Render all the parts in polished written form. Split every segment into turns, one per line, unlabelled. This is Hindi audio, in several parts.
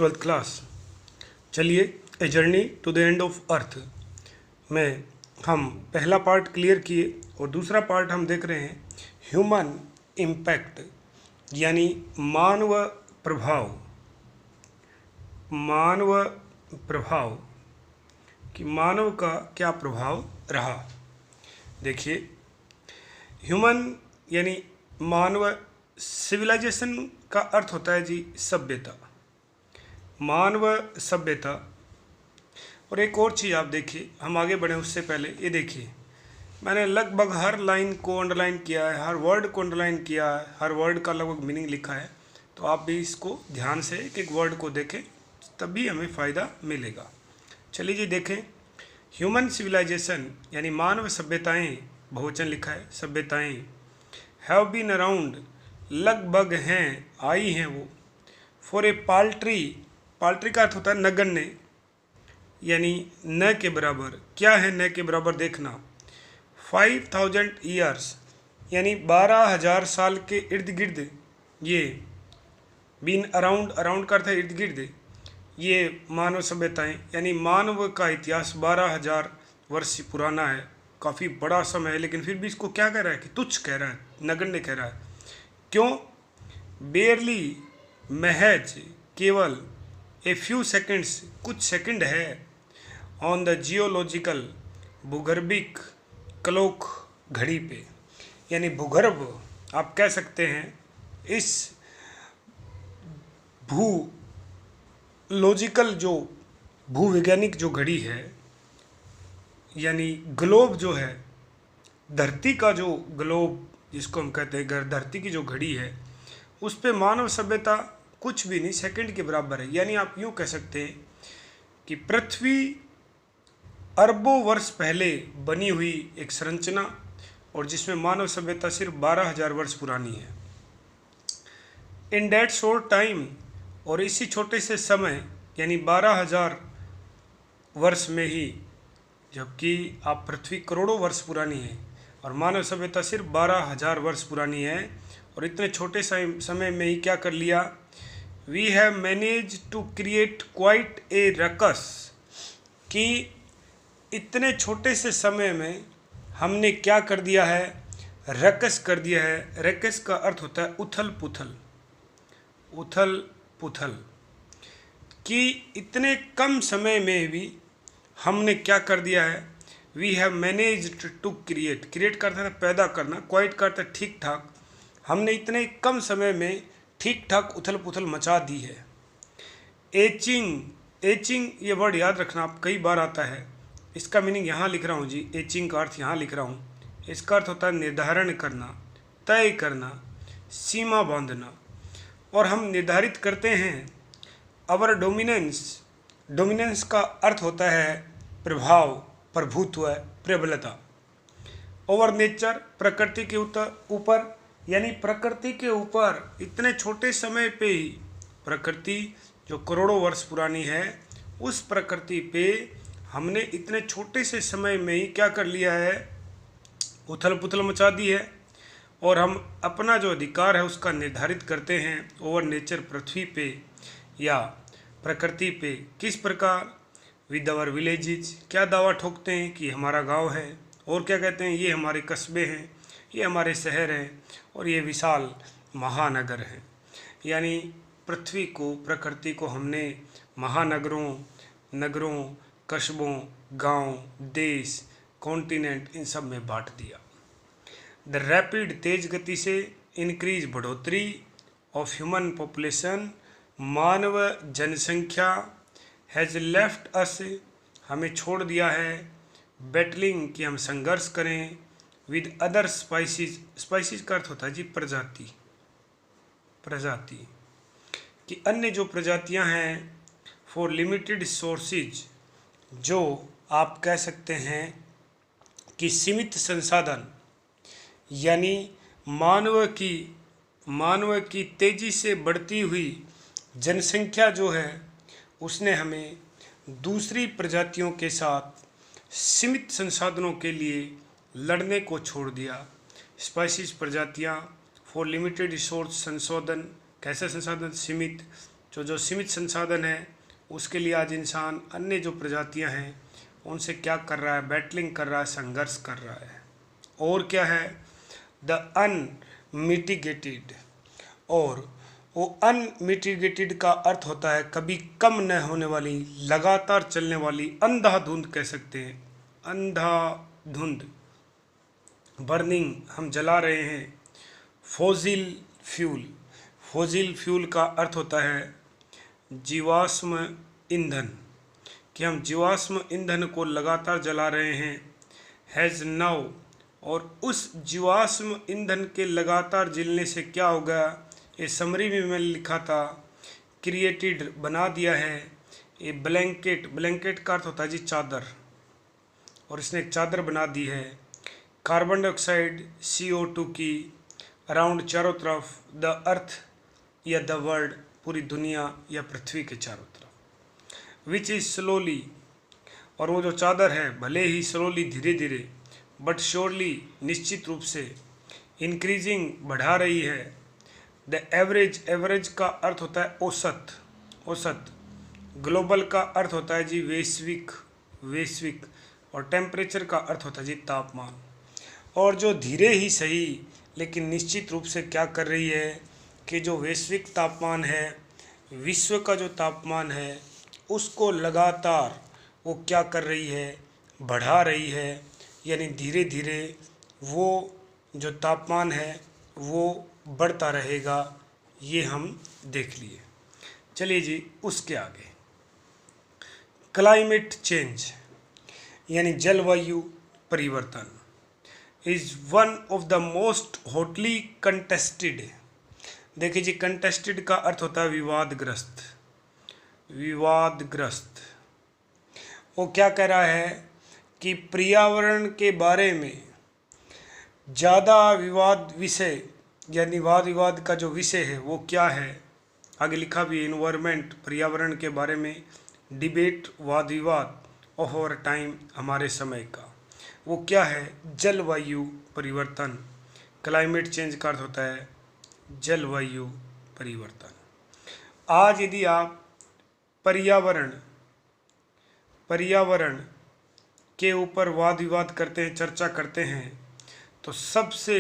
Twelfth class. चलिए, a journey to the end of earth में हम पहला पार्ट क्लियर किए और दूसरा पार्ट हम देख रहे हैं ह्यूमन इम्पैक्ट, यानी मानव प्रभाव। मानव प्रभाव कि मानव का क्या प्रभाव रहा। देखिए, ह्यूमन यानी मानव, सिविलाइजेशन का अर्थ होता है जी सभ्यता, मानव सभ्यता। और एक और चीज़ आप देखिए, हम आगे बढ़े उससे पहले ये देखिए, मैंने लगभग हर लाइन को अंडरलाइन किया है, हर वर्ड को अंडरलाइन किया है, हर वर्ड का लगभग मीनिंग लिखा है। तो आप भी इसको ध्यान से एक एक वर्ड को देखें, तभी हमें फ़ायदा मिलेगा। चलिए जी देखें, ह्यूमन सिविलाइजेशन यानी मानव सभ्यताएं, बहुवचन लिखा है सभ्यताएं, हैव बीन अराउंड, लगभग हैं, आई हैं वो, फॉर ए पाल्ट्री, पाल्ट्री का अर्थ होता है नगण्य, यानी न के बराबर। क्या है न के बराबर देखना। 5000 ईयर्स यानी 12,000 साल के इर्द गिर्द ये, बीन अराउंड, अराउंड का अर्थ है इर्द गिर्द, ये मानव सभ्यताएं यानी मानव का इतिहास 12,000 वर्ष पुराना है, काफ़ी बड़ा समय है। लेकिन फिर भी इसको क्या कह रहा है कि तुच्छ कह रहा है, नगण्य कह रहा है। क्यों? बेयरली, महज, केवल, ए फ्यू सेकंड्स, कुछ सेकंड है, ऑन द जियोलॉजिकल, भूगर्भिक क्लॉक, घड़ी पे, यानी भूगर्भ आप कह सकते हैं, इस लॉजिकल जो भूवैज्ञानिक जो घड़ी है, यानी ग्लोब जो है, धरती का जो ग्लोब जिसको हम कहते हैं, धरती की जो घड़ी है, उस पे मानव सभ्यता कुछ भी नहीं, सेकंड के बराबर है। यानी आप यूँ कह सकते हैं कि पृथ्वी अरबों वर्ष पहले बनी हुई एक संरचना, और जिसमें मानव सभ्यता सिर्फ 12,000 वर्ष पुरानी है। इन दैट शॉर्ट टाइम, और इसी छोटे से समय यानी 12,000 वर्ष में ही, जबकि आप पृथ्वी करोड़ों वर्ष पुरानी है और मानव सभ्यता सिर्फ 12,000 वर्ष पुरानी है, और इतने छोटे समय में ही क्या कर लिया, we have manage to create quite a ruckus, कि इतने छोटे से समय में हमने क्या कर दिया है, रकस कर दिया है। रकस का अर्थ होता है उथल पुथल, उथल पुथल, कि इतने कम समय में भी हमने क्या कर दिया है, we have managed to create, create करता है पैदा करना, क्वाइट करता है ठीक ठाक, हमने इतने कम समय में ठीक ठाक उथल पुथल मचा दी है। एचिंग, एचिंग ये वर्ड याद रखना, आप कई बार आता है, इसका मीनिंग यहाँ लिख रहा हूँ जी, एचिंग का अर्थ यहाँ लिख रहा हूँ। इसका अर्थ होता है निर्धारण करना, तय करना, सीमा बांधना। और हम निर्धारित करते हैं अवर डोमिनेंस, डोमिनेंस का अर्थ होता है प्रभाव, प्रभुत्व, प्रबलता। ओवर नेचर, प्रकृति के ऊपर, यानी प्रकृति के ऊपर इतने छोटे समय पे ही, प्रकृति जो करोड़ों वर्ष पुरानी है, उस प्रकृति पे हमने इतने छोटे से समय में ही क्या कर लिया है, उथल पुथल मचा दी है। और हम अपना जो अधिकार है उसका निर्धारित करते हैं ओवर नेचर, पृथ्वी पे या प्रकृति पे। किस प्रकार? विद आवर विलेजेज, क्या दावा ठोकते हैं कि हमारा गांव है, और क्या कहते हैं, ये हमारे कस्बे हैं, ये हमारे शहर हैं, और ये विशाल महानगर हैं। यानी पृथ्वी को, प्रकृति को हमने महानगरों, नगरों, कस्बों, गांव, देश, कॉन्टिनेंट, इन सब में बांट दिया। द रैपिड, तेज गति से, इंक्रीज, बढ़ोतरी, ऑफ ह्यूमन पॉपुलेशन, मानव जनसंख्या, हैज़ लेफ्ट अस, हमें छोड़ दिया है, बैटलिंग, कि हम संघर्ष करें, विद अदर स्पाइसीज, स्पाइसीज का अर्थ होता है जी प्रजाति, प्रजाति, कि अन्य जो प्रजातियां हैं, फॉर लिमिटेड सोर्सेज, जो आप कह सकते हैं कि सीमित संसाधन, यानी मानव की तेजी से बढ़ती हुई जनसंख्या जो है, उसने हमें दूसरी प्रजातियों के साथ सीमित संसाधनों के लिए लड़ने को छोड़ दिया। स्पाइसीज, प्रजातियां, फॉर लिमिटेड रिसोर्स, संशोधन, कैसे संसाधन, सीमित, जो जो सीमित संसाधन है उसके लिए आज इंसान अन्य जो प्रजातियां हैं उनसे क्या कर रहा है, बैटलिंग कर रहा है, संघर्ष कर रहा है। और क्या है, द अनमिटिगेटेड। और वो अनमिटिगेटेड का अर्थ होता है कभी कम न होने वाली, लगातार चलने वाली, अंधाधुंध कह सकते हैं, अंधाधुंध, बर्निंग, हम जला रहे हैं। फॉसिल फ्यूल, फॉसिल फ्यूल का अर्थ होता है जीवाश्म ईंधन, कि हम जीवाश्म ईंधन को लगातार जला रहे हैं। हैज़ नाउ, और उस जीवाश्म ईंधन के लगातार जलने से क्या होगा, ये समरी में मैंने लिखा था, क्रिएटेड, बना दिया है। ये ब्लैंकेट, ब्लैंकेट का अर्थ होता है जी चादर, और इसने एक चादर बना दी है कार्बन डाइऑक्साइड CO2 की अराउंड, चारों तरफ, द अर्थ या द वर्ल्ड, पूरी दुनिया या पृथ्वी के चारों तरफ। विच इज़ स्लोली, और वो जो चादर है भले ही स्लोली, धीरे धीरे, बट श्योरली, निश्चित रूप से, इंक्रीजिंग, बढ़ा रही है। द एवरेज, एवरेज का अर्थ होता है औसत, औसत। ग्लोबल का अर्थ होता है जी वैश्विक, वैश्विक। और टेम्परेचर का अर्थ होता है जी तापमान। और जो धीरे ही सही लेकिन निश्चित रूप से क्या कर रही है कि जो वैश्विक तापमान है, विश्व का जो तापमान है, उसको लगातार वो क्या कर रही है, बढ़ा रही है। यानी धीरे धीरे वो जो तापमान है वो बढ़ता रहेगा, ये हम देख लिए। चलिए जी उसके आगे, क्लाइमेट चेंज यानी जलवायु परिवर्तन is one of the most hotly contested. देखिए जी, कंटेस्टेड का अर्थ होता है विवादग्रस्त, विवादग्रस्त। वो क्या कह रहा है कि पर्यावरण के बारे में ज़्यादा विवाद विषय, यानी वाद विवाद का जो विषय है वो क्या है, आगे लिखा भी है, इन्वायरमेंट, पर्यावरण के बारे में डिबेट, वाद विवाद ऑफ आवर टाइम, हमारे समय का, वो क्या है, जलवायु परिवर्तन। क्लाइमेट चेंज का अर्थ होता है जलवायु परिवर्तन। आज यदि आप पर्यावरण, पर्यावरण के ऊपर वाद विवाद करते हैं, चर्चा करते हैं, तो सबसे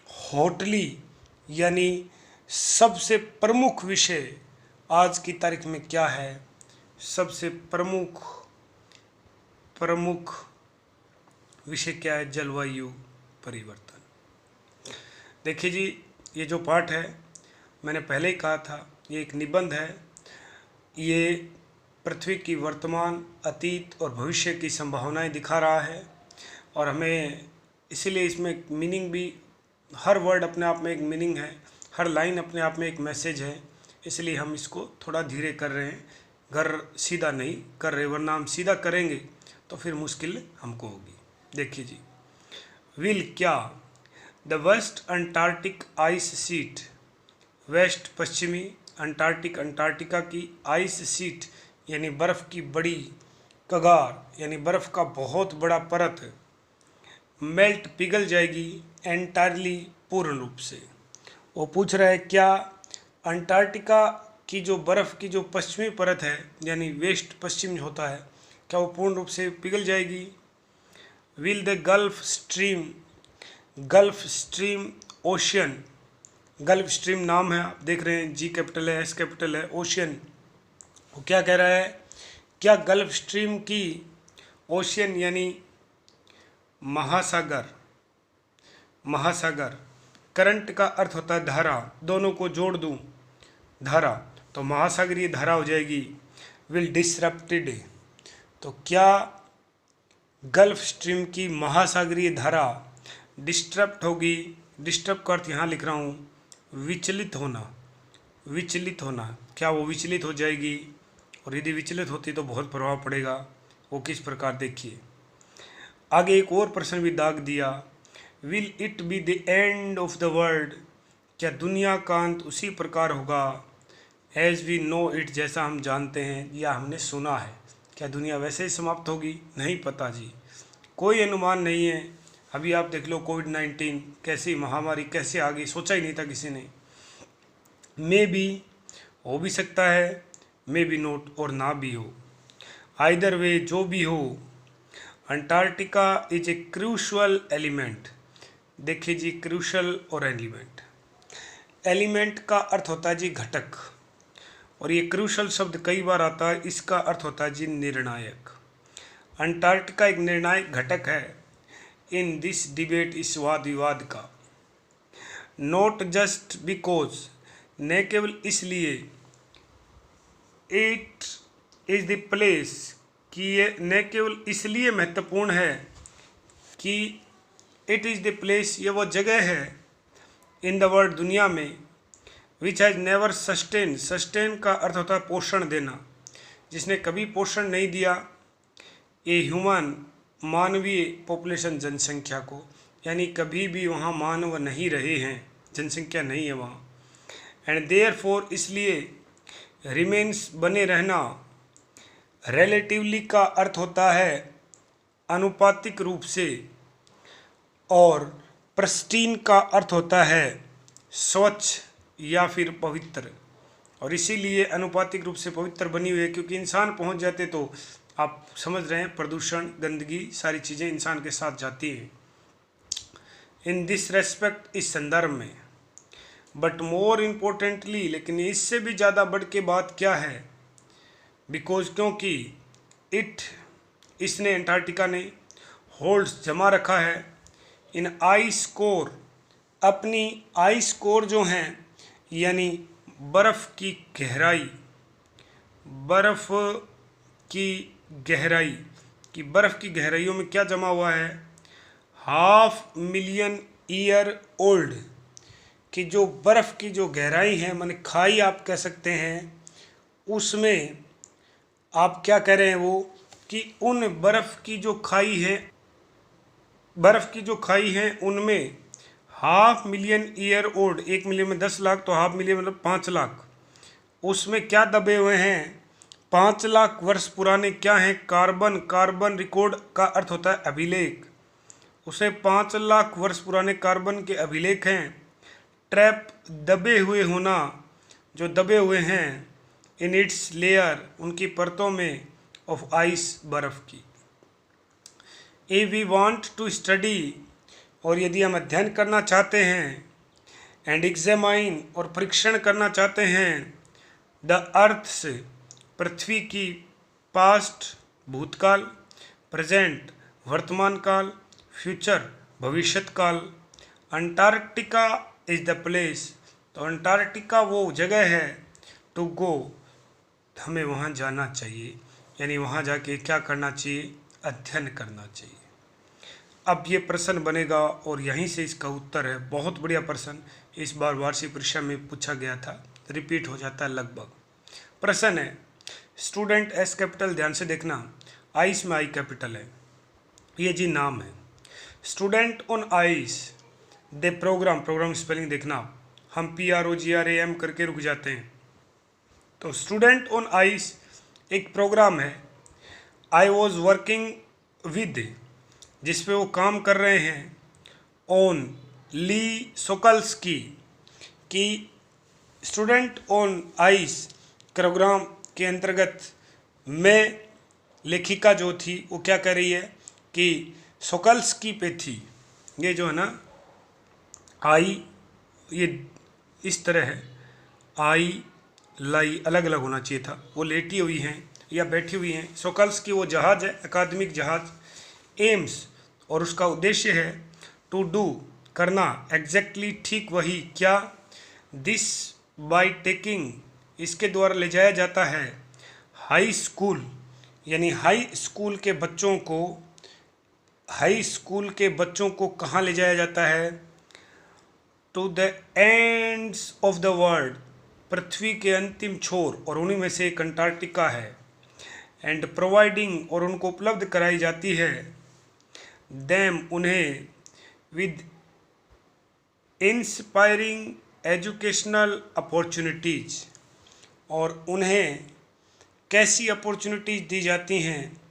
हॉटली यानी सबसे प्रमुख विषय आज की तारीख में क्या है, सबसे प्रमुख विषय क्या है, जलवायु परिवर्तन। देखिए जी, ये जो पाठ है मैंने पहले ही कहा था, ये एक निबंध है। ये पृथ्वी की वर्तमान, अतीत और भविष्य की संभावनाएं दिखा रहा है, और हमें इसीलिए इसमें मीनिंग भी, हर वर्ड अपने आप में एक मीनिंग है, हर लाइन अपने आप में एक मैसेज है, इसलिए हम इसको थोड़ा धीरे कर रहे हैं, घर सीधा नहीं कर रहे, वरना हम सीधा करेंगे तो फिर मुश्किल हमको होगी। देखिए जी, विल क्या, the West Antarctic ice sheet, West पश्चिमी अंटार्कटिक, अंटार्कटिका की आइस शीट यानी बर्फ़ की बड़ी कगार, यानी बर्फ़ का बहुत बड़ा परत, मेल्ट, पिघल जाएगी, एंटायरली, पूर्ण रूप से। वो पूछ रहा है क्या अंटार्कटिका की जो बर्फ़ की जो पश्चिमी परत है, यानी वेस्ट पश्चिम होता है, क्या वो पूर्ण रूप से पिघल जाएगी। Will the gulf stream, gulf stream ocean, gulf stream नाम है, आप देख रहे हैं, G कैपिटल है, S कैपिटल है, ओशियन। वो क्या कह रहा है, क्या गल्फ स्ट्रीम की, ओशियन यानी महासागर, महासागर, करंट का अर्थ होता है धारा, दोनों को जोड़ दूं, धारा, तो महासागरीय धारा हो जाएगी। विल डिसरप्टेड, तो क्या गल्फ स्ट्रीम की महासागरीय धारा डिस्टर्ब होगी। डिस्टर्ब का अर्थ यहाँ लिख रहा हूँ विचलित होना, विचलित होना, क्या वो विचलित हो जाएगी, और यदि विचलित होती तो बहुत प्रभाव पड़ेगा। वो किस प्रकार, देखिए आगे एक और प्रश्न भी दाग दिया, will it be the end of the world, क्या दुनिया का अंत उसी प्रकार होगा, एज वी नो इट, जैसा हम जानते हैं या हमने सुना है। क्या दुनिया वैसे ही समाप्त होगी, नहीं पता जी, कोई अनुमान नहीं है। अभी आप देख लो कोविड-19 कैसी महामारी कैसे आ गई, सोचा ही नहीं था किसी ने। मे बी हो भी सकता है, मे बी नॉट, और ना भी हो। आइदर वे, जो भी हो, Antarctica is a crucial element. देखिए जी, क्रूशल और एलिमेंट, एलिमेंट का अर्थ होता है जी घटक, और ये क्रूशल शब्द कई बार आता है, इसका अर्थ होता है जी निर्णायक। अंटार्कटिका एक निर्णायक घटक है इन दिस डिबेट, इस वाद विवाद का। नॉट जस्ट बिकॉज, न केवल इसलिए, इट इज द प्लेस, कि ये न केवल इसलिए महत्वपूर्ण है कि इट इज़ द प्लेस, ये वो जगह है, इन द वर्ल्ड, दुनिया में, which has never sustain, sustain का अर्थ होता है पोषण देना, जिसने कभी पोषण नहीं दिया ये ह्यूमन, मानवीय पॉपुलेशन, जनसंख्या को, यानी कभी भी वहाँ मानव नहीं रहे हैं, जनसंख्या नहीं है वहाँ। एंड देयर फोर, इसलिए, रिमेन्स, बने रहना, रिलेटिवली का अर्थ होता है अनुपातिक रूप से, और प्रिस्टीन का अर्थ होता है स्वच्छ या फिर पवित्र, और इसीलिए अनुपातिक रूप से पवित्र बनी हुई है, क्योंकि इंसान पहुंच जाते तो आप समझ रहे हैं, प्रदूषण, गंदगी, सारी चीज़ें इंसान के साथ जाती हैं। इन दिस रेस्पेक्ट, इस संदर्भ में, बट मोर इम्पोर्टेंटली, लेकिन इससे भी ज़्यादा बढ़ के बात क्या है, बिकॉज, क्योंकि इट, इसने, अंटार्कटिका ने, होल्ड्स, जमा रखा है, इन आइस कोर, अपनी आइस कोर जो हैं, यानी बर्फ़ की गहराई, बर्फ़ की गहराई, कि बर्फ़ की गहराइयों में क्या जमा हुआ है, 500,000 ईयर ओल्ड, कि जो बर्फ़ की जो गहराई है, माने खाई आप कह सकते हैं, उसमें आप क्या कह रहे हैं वो, कि उन बर्फ़ की जो खाई है, बर्फ़ की जो खाई है, उनमें 500,000 ईयर ओल्ड, 1 मिलियन में 10 लाख, तो 500,000 मतलब 5 लाख, उसमें क्या दबे हुए हैं, 5 लाख वर्ष पुराने क्या हैं, कार्बन, कार्बन रिकॉर्ड का अर्थ होता है अभिलेख, उसे 5 लाख वर्ष पुराने कार्बन के अभिलेख हैं। ट्रैप, दबे हुए होना, जो दबे हुए हैं, इन इट्स लेयर, उनकी परतों में, ऑफ आइस, बर्फ़ की। A we want to study, और यदि हम अध्ययन करना चाहते हैं, एंड एग्जामाइन, और परीक्षण करना चाहते हैं, द अर्थ से, पृथ्वी की, पास्ट, भूतकाल, प्रेजेंट, वर्तमान काल, फ्यूचर, भविष्यत काल, अंटार्कटिका इज द प्लेस, तो अंटार्कटिका वो जगह है, टू गो, हमें वहाँ जाना चाहिए, यानी वहाँ जाके क्या करना चाहिए, अध्ययन करना चाहिए। अब ये प्रश्न बनेगा और यहीं से इसका उत्तर है, बहुत बढ़िया प्रश्न, इस बार वार्षिक परीक्षा में पूछा गया था, रिपीट हो जाता है लगभग। प्रश्न है, स्टूडेंट एस कैपिटल, ध्यान से देखना, आइस में आई कैपिटल है, ये जी नाम है। Student on ice, they program, program spelling देखना, हम PROGRAM करके रुक जाते हैं, तो स्टूडेंट ऑन आइस एक प्रोग्राम है, आई वॉज वर्किंग विद, जिस पे वो काम कर रहे हैं, ऑन ली सोकल्स्की, की स्टूडेंट ऑन आइस प्रोग्राम के अंतर्गत मैं, लेखिका जो थी वो क्या कर रही है कि सोकल्स्की पे थी, ये जो है ना आई, ये इस तरह है, आई लाई अलग अलग होना चाहिए था, वो लेटी हुई हैं या बैठी हुई हैं, सोकल्स्की वो जहाज़ है, अकादमिक जहाज़, एम्स, और उसका उद्देश्य है टू डू, करना, एग्जैक्टली, ठीक वही, क्या, दिस बाय टेकिंग, इसके द्वारा ले जाया जाता है, हाई स्कूल, यानी हाई स्कूल के बच्चों को, हाई स्कूल के बच्चों को कहाँ ले जाया जाता है, to the ends of the world, पृथ्वी के अंतिम छोर, और उन्हीं में से एक अंटार्कटिका है, एंड प्रोवाइडिंग, और उनको उपलब्ध कराई जाती है, देम, उन्हें, विद इंस्पायरिंग एजुकेशनल अपॉर्चुनिटीज़, और उन्हें कैसी अपॉर्चुनिटीज़ दी जाती हैं,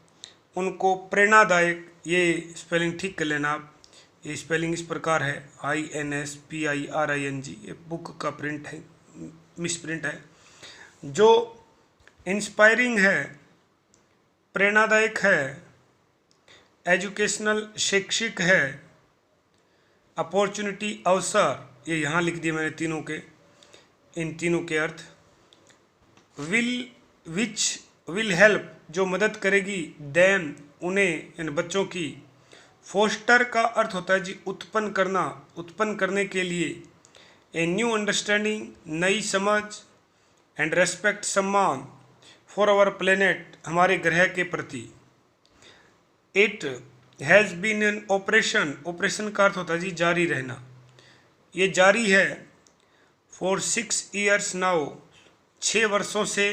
उनको प्रेरणादायक, ये स्पेलिंग ठीक कर लेना आप, ये स्पेलिंग इस प्रकार है, INSPIRING, ये बुक का प्रिंट है, मिस प्रिंट है, जो इंस्पायरिंग है, प्रेरणादायक है, एजुकेशनल शैक्षिक है, अपॉर्चुनिटी अवसर, ये यहाँ लिख दिए मैंने तीनों के, इन तीनों के अर्थ। विल विच विल हेल्प, जो मदद करेगी, देम, उन्हें, इन बच्चों की। फोस्टर का अर्थ होता है जी उत्पन्न करना, उत्पन्न करने के लिए। ए न्यू अंडरस्टैंडिंग, नई समझ, एंड रेस्पेक्ट, सम्मान, फॉर आवर प्लेनेट, हमारे ग्रह के प्रति। It has been an operation, operation का अर्थ होता है जी जारी रहना, ये जारी है। फॉर 6 years नाउ, 6 वर्षों से।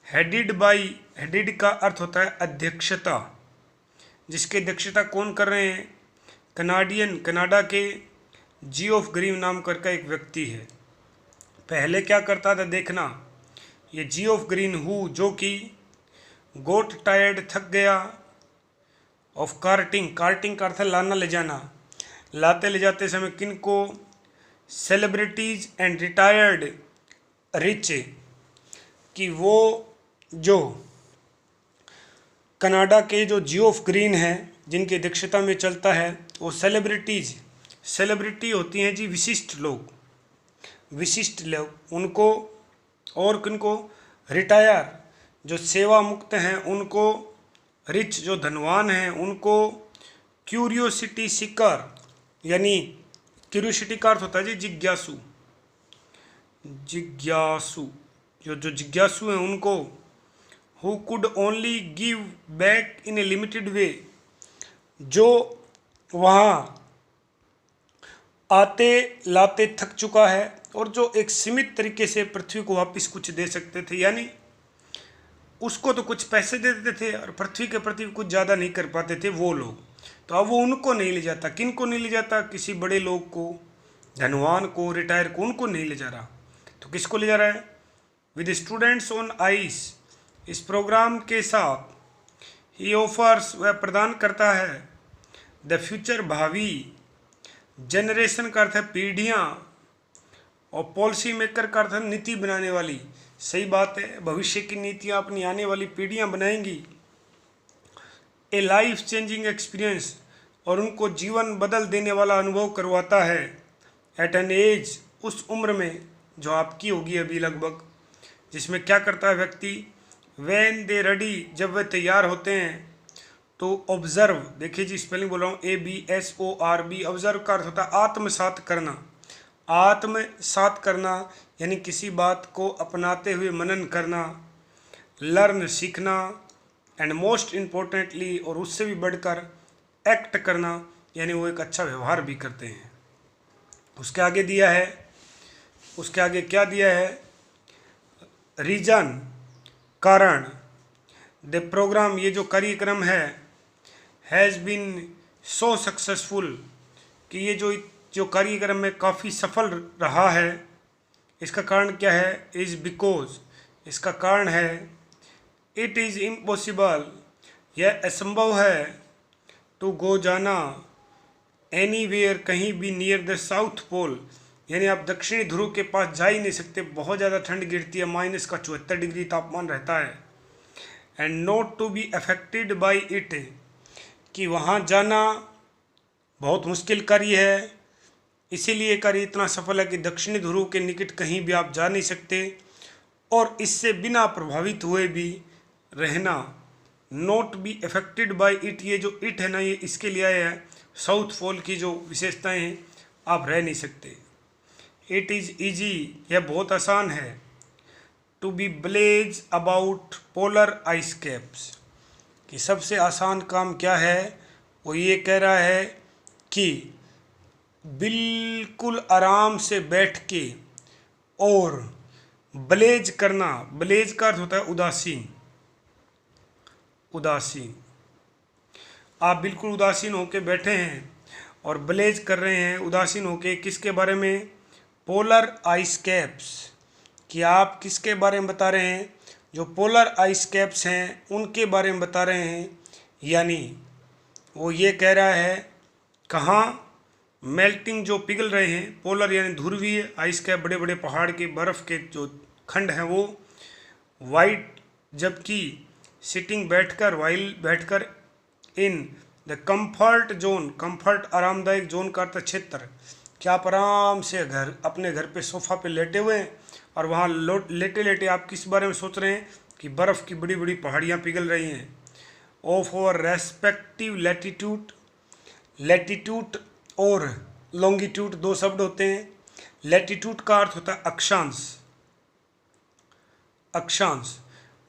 हेडिड बाई, हेडिड का अर्थ होता है अध्यक्षता, जिसकी अध्यक्षता कौन कर रहे हैं? कनाडियन, कनाडा के जियोफ ग्रीन नाम करके एक व्यक्ति है। पहले क्या करता था देखना, ये जियोफ ग्रीन हु, जो कि गोट टायर्ड, थक गया, ऑफ कार्टिंग, कार्टिंग का अर्थ है लाना ले जाना, लाते ले जाते समय किन को? सेलिब्रिटीज एंड रिटायर्ड रिच, कि वो जो कनाडा के जो जियोफ ग्रीन है, जिनकी अध्यक्षता में चलता है, वो सेलिब्रिटीज, सेलिब्रिटी होती हैं जी विशिष्ट लोग, विशिष्ट लोग, उनको, और किनको? रिटायर, जो सेवा मुक्त हैं उनको, रिच, जो धनवान हैं उनको, क्यूरियोसिटी सीकर, यानी क्यूरियोसिटी का अर्थ होता है जी जिज्ञासु, जिज्ञासु, जो जिज्ञासु हैं उनको। Who could only give back in A limited way, जो वहाँ आते लाते थक चुका है और जो एक सीमित तरीके से पृथ्वी को वापस कुछ दे सकते थे, यानी उसको तो कुछ पैसे दे देते थे और पृथ्वी के प्रति कुछ ज़्यादा नहीं कर पाते थे वो लोग। तो अब वो उनको नहीं ले जाता, किन को नहीं ले जाता? किसी बड़े लोग को, धनवान को, रिटायर को, उनको नहीं ले जा रहा। तो किसको ले जा रहा है? विद स्टूडेंट्स ऑन आइस, इस प्रोग्राम के साथ। ही ऑफर्स, वह प्रदान करता है। द फ्यूचर, भावी। जनरेशन का अर्थ है पीढ़ियाँ, और पॉलिसी मेकर का अर्थ है नीति बनाने वाली। सही बात है, भविष्य की नीतियाँ अपनी आने वाली पीढ़ियाँ बनाएंगी। ए लाइफ चेंजिंग एक्सपीरियंस, और उनको जीवन बदल देने वाला अनुभव करवाता है। एट एन एज, उस उम्र में जो आपकी होगी अभी लगभग, जिसमें क्या करता है व्यक्ति? व्हेन दे रेडी, जब वे तैयार होते हैं। तो ऑब्जर्व, देखिए जी स्पेलिंग बोल रहा हूँ, ABSORB। ऑब्जर्व का अर्थ होता है आत्मसात करना, आत्मसात करना, यानी किसी बात को अपनाते हुए मनन करना। लर्न, सीखना। एंड मोस्ट इम्पोर्टेंटली, और उससे भी बढ़कर एक्ट करना, यानी वो एक अच्छा व्यवहार भी करते हैं। उसके आगे दिया है, उसके आगे क्या दिया है? रीजन, कारण। द प्रोग्राम, ये जो कार्यक्रम है, हैज़ बीन सो सक्सेसफुल, कि ये जो कार्यक्रम में काफ़ी सफल रहा है। इसका कारण क्या है? इज़ बिकॉज, इसका कारण है। इट इज़ इम्पॉसिबल, यह असंभव है। टू गो, जाना। एनीवेयर, कहीं भी। नियर द साउथ पोल, यानी आप दक्षिणी ध्रुव के पास जा ही नहीं सकते, बहुत ज़्यादा ठंड गिरती है, -74 डिग्री तापमान रहता है। And not to be affected by it, कि वहाँ जाना बहुत मुश्किल कार्य है। इसीलिए कार्य इतना सफल है कि दक्षिणी ध्रुव के निकट कहीं भी आप जा नहीं सकते, और इससे बिना प्रभावित हुए भी रहना। Not be affected by it, ये जो इट है ना, ये इसके लिए आया है, साउथ पोल की जो विशेषताएं हैं, आप रह नहीं सकते। इट इज़ ईजी, यह बहुत आसान है। To be blasé about polar ice caps, कि सबसे आसान काम क्या है? वो ये कह रहा है कि बिल्कुल आराम से बैठ के और ब्लेज करना। ब्लेज का अर्थ होता है उदासीन, उदासीन। आप बिल्कुल उदासीन होके बैठे हैं और ब्लेज कर रहे हैं, उदासीन होके, किसके बारे में? पोलर आइस कैप्स, कि आप किसके बारे में बता रहे हैं? जो पोलर आइस कैप्स हैं उनके बारे में बता रहे हैं। यानी वो ये कह रहा है, कहाँ? मेल्टिंग, जो पिघल रहे हैं। पोलर यानी ध्रुवीय, आइस कैप बड़े बड़े पहाड़ के बर्फ़ के जो खंड हैं वो वाइट, जबकि सिटिंग बैठकर in the comfort zone, comfort आरामदायक जोन का अर्थ क्षेत्र, कि आप आराम से अपने घर पे सोफ़ा पे लेटे हुए हैं और वहाँ लेटे लेटे आप किस बारे में सोच रहे हैं कि बर्फ़ की बड़ी बड़ी पहाड़ियाँ पिघल रही हैं। Of over respective latitude, latitude और लॉन्गिट्यूड दो शब्द होते हैं। लैटिट्यूड का अर्थ होता है अक्षांश, अक्षांश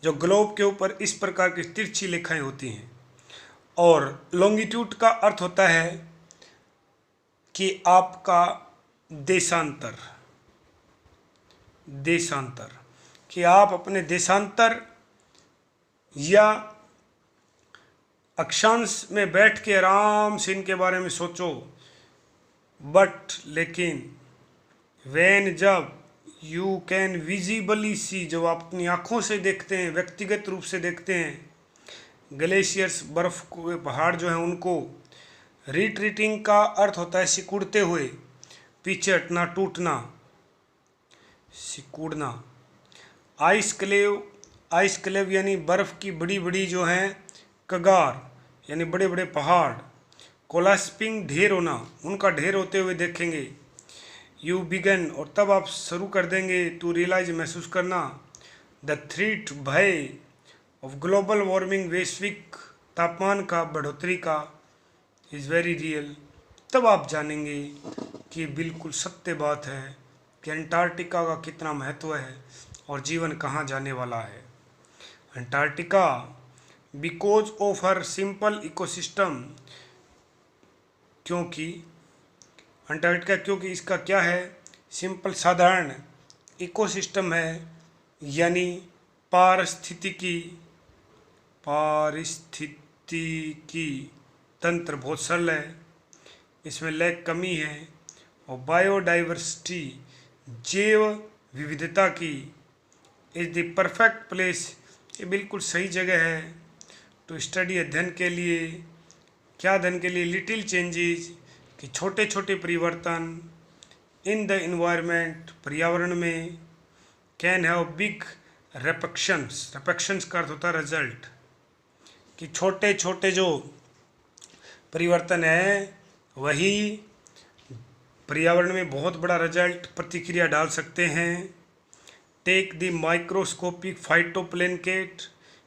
जो ग्लोब के ऊपर इस प्रकार की तिरछी रेखाएं होती हैं, और लॉन्गिट्यूड का अर्थ होता है कि आपका देशांतर, देशांतर, कि आप अपने देशांतर या अक्षांश में बैठ के आराम से इनके बारे में सोचो। बट लेकिन वैन, जब यू कैन विजिबली सी, जब आप अपनी आँखों से देखते हैं, व्यक्तिगत रूप से देखते हैं, ग्लेशियर्स बर्फ़ के पहाड़ जो हैं उनको, रिट्रीटिंग का अर्थ होता है सिकुड़ते हुए, पीछे हटना, टूटना, सिकुड़ना। आइस क्लेव, आइस क्लेव यानी बर्फ़ की बड़ी बड़ी जो हैं कगार, यानी बड़े बड़े पहाड़। कोलास्पिंग, ढेर होना, उनका ढेर होते हुए देखेंगे। यू बिगन, और तब आप शुरू कर देंगे टू रियलाइज, महसूस करना, द थ्रेट, भय, ऑफ ग्लोबल वार्मिंग, वैश्विक तापमान का बढ़ोतरी का, इज़ वेरी रियल। तब आप जानेंगे कि बिल्कुल सत्य बात है कि अंटार्कटिका का कितना महत्व है और जीवन कहाँ जाने वाला है। Antarctica because of her simple ecosystem, क्योंकि अंटार्कटिका, क्योंकि इसका क्या है, सिंपल साधारण इकोसिस्टम है, यानी पारिस्थितिकी तंत्र बहुत सरल है, इसमें लैक कमी है। और बायोडाइवर्सिटी, जैव विविधता की, इज़ द परफेक्ट प्लेस, ये बिल्कुल सही जगह है, टू स्टडी, अध्ययन के लिए। क्या अध्ययन के लिए, लिटिल चेंजेस, कि छोटे छोटे परिवर्तन, इन द इन्वायरमेंट, पर्यावरण में, कैन हैव बिग रेपक्शंस, रेपक्शंस का अर्थ होता है रिजल्ट, कि छोटे छोटे जो परिवर्तन है वही पर्यावरण में बहुत बड़ा रिजल्ट, प्रतिक्रिया डाल सकते हैं। टेक द माइक्रोस्कोपिक फाइटोप्लैंकेट,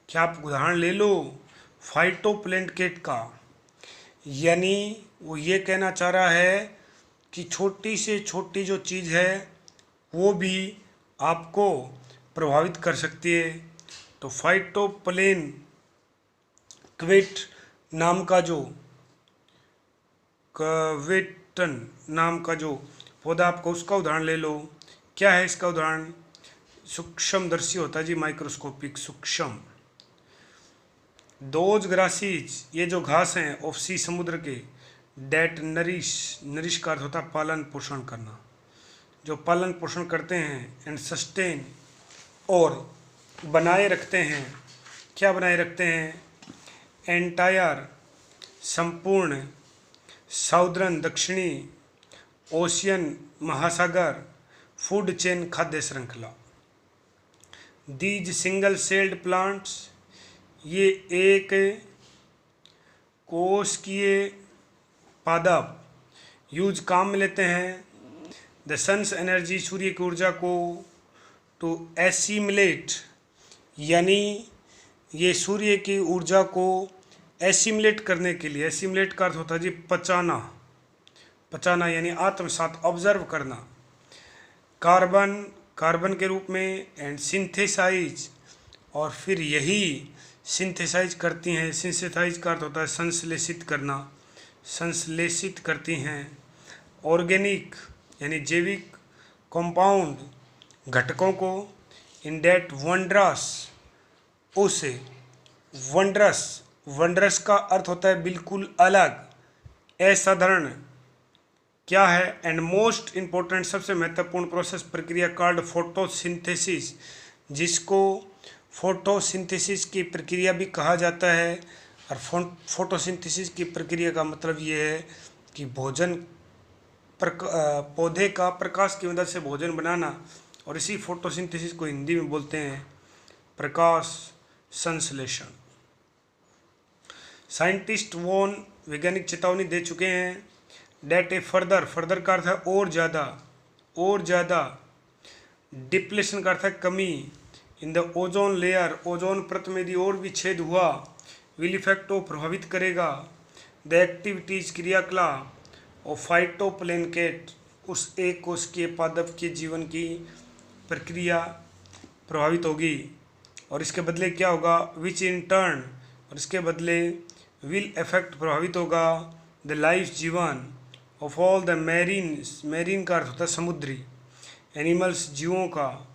क्या आप उदाहरण ले लो फाइटोप्लैंकेट का, यानी वो ये कहना चाह रहा है कि छोटी से छोटी जो चीज़ है वो भी आपको प्रभावित कर सकती है। तो फाइटोप्लैंकेट नाम का जो क्वेटन नाम का जो पौधा, आपको उसका उदाहरण ले लो। क्या है इसका उदाहरण, सूक्ष्मदर्शी होता है जी, माइक्रोस्कोपिक, सूक्ष्म। दोज ग्रासीज, ये जो घास हैं, ऑफ सी, समुद्र के, डेट नरिश, नरिश का अर्थ होता है पालन पोषण करना, जो पालन पोषण करते हैं, एंड सस्टेन, और बनाए रखते हैं। क्या बनाए रखते हैं, एंटायर, संपूर्ण, साउदर्न, दक्षिणी, ओशियन, महासागर, फूड चेन, खाद्य श्रृंखला। दीज सिंगल सेल्ड प्लांट्स, ये एक कोशिकीय पादप, यूज काम में लेते हैं, द सन्स एनर्जी, सूर्य की ऊर्जा को, टू एसिमुलेट, यानी ये सूर्य की ऊर्जा को एसिमुलेट करने के लिए, एसिमुलेट का अर्थ होता है जी पचाना, पचाना यानी आत्मसात, ऑब्जर्व करना, कार्बन, कार्बन के रूप में, एंड सिंथेसाइज, और फिर यही सिंथेसाइज करती हैं, सिंथेसाइज का अर्थ होता है संश्लेषित करना, संश्लेषित करती हैं, ऑर्गेनिक यानी जैविक कंपाउंड, घटकों को, इन डेट वंडरस, उस वंडरस, वंडरस का अर्थ होता है बिल्कुल अलग, असाधारण, क्या है, एंड मोस्ट इम्पोर्टेंट, सबसे महत्वपूर्ण प्रोसेस, प्रक्रिया, कार्ड फोटोसिंथेसिस, जिसको फोटोसिंथेसिस की प्रक्रिया भी कहा जाता है। और फोटोसिंथेसिस की प्रक्रिया का मतलब ये है कि भोजन, पौधे का प्रकाश की मदद से भोजन बनाना, और इसी फोटोसिंथेसिस को हिंदी में बोलते हैं प्रकाश संश्लेषण। साइंटिस्ट वॉन वैज्ञानिक चेतावनी दे चुके हैं डेट ए फर्दर का अर्थ है और ज़्यादा, डिप्लेशन का अर्थ है कमी, in the ozone layer ozone परत में यदि और भी छेद हुआ, विल इफेक्ट को प्रभावित करेगा, द एक्टिविटीज क्रियाकलाप और फाइटोप्लैंकेट उस एक कोशिकीय पादप के जीवन की प्रक्रिया प्रभावित होगी, और इसके बदले क्या होगा, विच इन टर्न, और इसके बदले विल इफेक्ट प्रभावित होगा द लाइफ जीवन ऑफ ऑल द मैरीन का अर्थ होता है समुद्री, एनिमल्स जीवों का,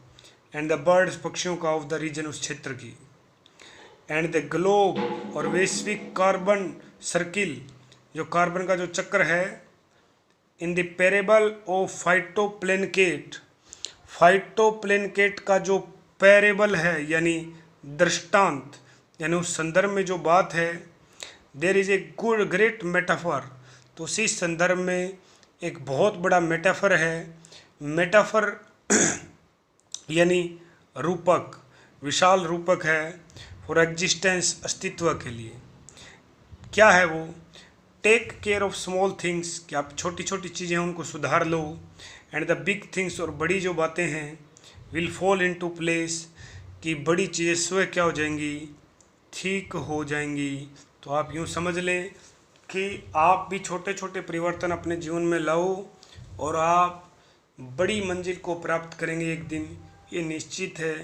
एंड द बर्ड्स पक्षियों का ऑफ द रीजन उस क्षेत्र की, एंड द ग्लोब और वैश्विक कार्बन सर्किल जो कार्बन का जो चक्र है, इन द पैरेबल ऑफ फाइटोप्लैंकेट का जो पैरेबल है यानी दृष्टांत, यानी उस संदर्भ में जो बात है, there is a great metaphor, तो उसी संदर्भ में एक बहुत बड़ा मेटाफर है, मेटाफर यानी रूपक, विशाल रूपक है, फॉर एग्जिस्टेंस अस्तित्व के लिए। क्या है वो, take care of small things, कि आप छोटी छोटी चीज़ें उनको सुधार लो, एंड द बिग थिंग्स, और बड़ी जो बातें हैं, विल फॉल इनटू प्लेस, कि बड़ी चीज़ें स्वयं क्या हो जाएंगी, ठीक हो जाएंगी। तो आप यूँ समझ लें कि आप भी छोटे छोटे परिवर्तन अपने जीवन में लाओ और आप बड़ी मंजिल को प्राप्त करेंगे एक दिन, ये निश्चित है।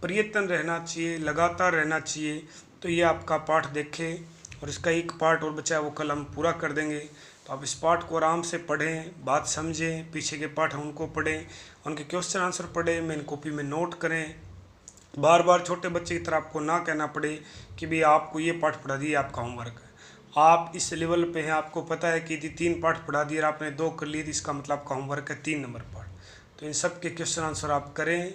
प्रयत्न रहना चाहिए, लगातार रहना चाहिए। तो ये आपका पाठ देखें, और इसका एक पार्ट और बचा है वो कल हम पूरा कर देंगे। तो आप इस पाठ को आराम से पढ़ें, बात समझें, पीछे के पाठ हैं उनको पढ़ें, उनके क्वेश्चन आंसर पढ़ें, मेन कॉपी में नोट करें। बार बार छोटे बच्चे की तरह आपको ना कहना पड़े कि भाई आपको ये पाठ पढ़ा दिए आपका होमवर्क है। आप इस लेवल पे हैं, आपको पता है कि यदि 3 पाठ पढ़ा दिए और आपने 2 कर लिए तो इसका मतलब आपका होमवर्क है 3 नंबर पाठ। तो इन सब के क्वेश्चन आंसर आप करें,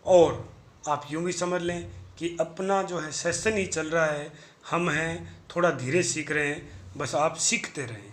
और आप यूँ भी समझ लें कि अपना जो है सेशन ही चल रहा है, हम हैं थोड़ा धीरे सीख रहे हैं, बस आप सीखते रहें।